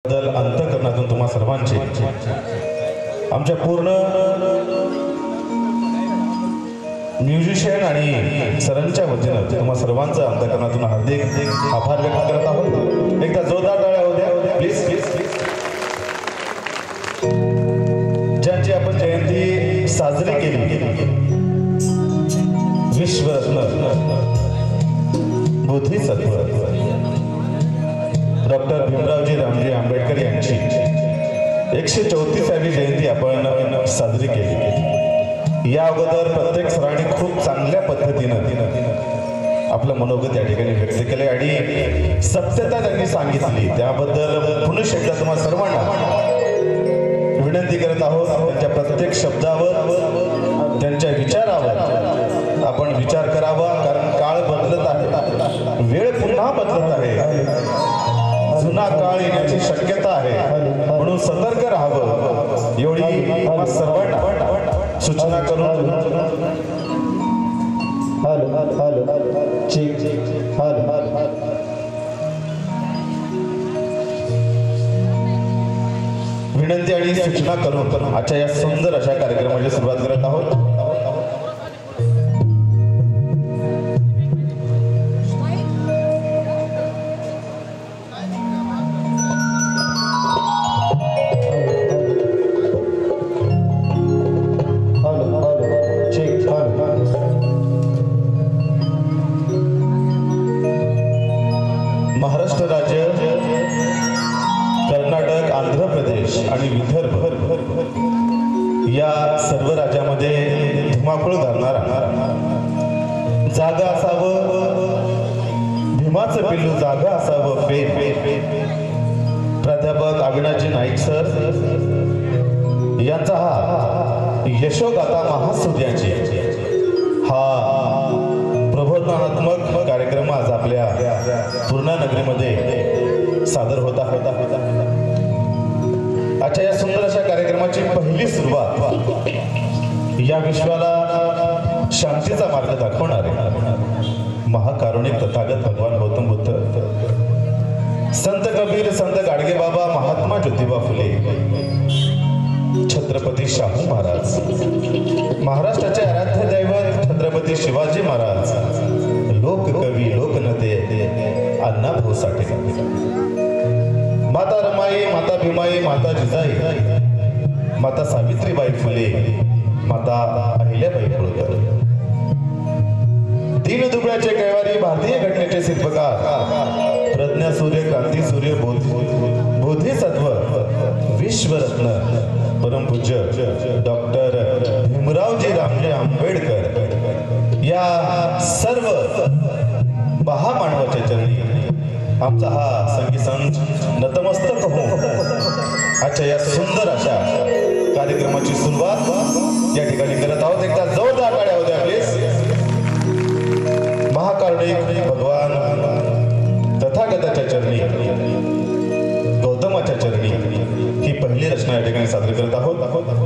अंतःकरणातून तुम्हा सर्वांचे आमच्या पूर्ण म्युझिशियन आणि सरांच्या वतीनं तुम्हा सर्वांचं अंतःकरणातून हार्दिक आभार व्यक्त करत आहोत। एकदा जोरदार टाळ्या होऊ द्या प्लीज प्लीज। ज्यांची आपण जयंती साजरी केली, विश्वरत्न बोधिसत्व डॉक्टर भीमरावजी रामजी आंबेडकर यांची 134वी जयंती आपण साजरी केली। या अगोदर प्रत्येक सरांनी खूप चांगल्या पद्धतीनं आपलं मनोगत या ठिकाणी व्यक्त केले आणि सत्यता त्यांनी सांगितली, त्याबद्दल पुन्हा एकदा तुम्हाला सर्वांना विनंती करत आहोत। त्यांच्या प्रत्येक शब्दावर, त्यांच्या विचारावर आपण विचार करावा, कारण काळ बदलत आहे, वेळ पुन्हा बदलत आहे, जुना काळ येण्याची शक्यता आहे, म्हणून सतर्क राहावं एवढी सर्वांना सूचना करून विनंती आणि सूचना करून आजच्या या सुंदर अशा कार्यक्रमाची सुरुवात करत आहोत। महाराष्ट्र राज्य, कर्नाटक, आंध्र प्रदेश आणि विदर्भ या सर्व राज्यामध्ये धुमाकूळ घालणारा जागा असावं, भीमाचं पिल्लू जागा असावं प्राध्यापक अविनाशजी नाईक सर यांचा हा यशोगाथा महासूर्याची हा प्रबोधनात्मक कार्यक्रम आज आपल्या पूर्णा नगरीमध्ये सादर होता। आजच्या या सुंदर अशा कार्यक्रमाची पहिली सुरुवात या विश्वाला शांतीचा मार्ग दाखवणारे महाकारुणिक तथागत भगवान गौतम बुद्ध, संत कबीर, संत गाडगेबाबा, महात्मा ज्योतिबा फुले, छत्रपती शाहू महाराज, महाराष्ट्राचे आराध्य दैवत छत्रपती शिवाजी महाराज, लोककवी, लोकनेते अण्णाभाऊ साठे, माता रमाई, माता भीमाई, माता जिजाई, माता सावित्रीबाई फुले, माता अहिल्याबाई होळकर, दीनदुबळ्याचे कैवारी, भारतीय घटनेचे शिल्पकार, प्रज्ञासूर्य, क्रांतीसूर्य, बोधिसत्व, विश्वरत्न परमपूज्य डॉक्टर भीमरावजी रामजी आंबेडकर या सर्व महामानवाच्या चरणी आमचा हा संगीत नतमस्तक होऊन आजच्या या सुंदर अशा कार्यक्रमाची सुरुवात या ठिकाणी करत आहोत। एकदा जोरदार टाळ्या होत्या प्लीज। महाकारुणिक भगवान तथागताच्या चरणी, गौतमाच्या चरणी ही पहिली रचना या ठिकाणी सादर करत आहोत।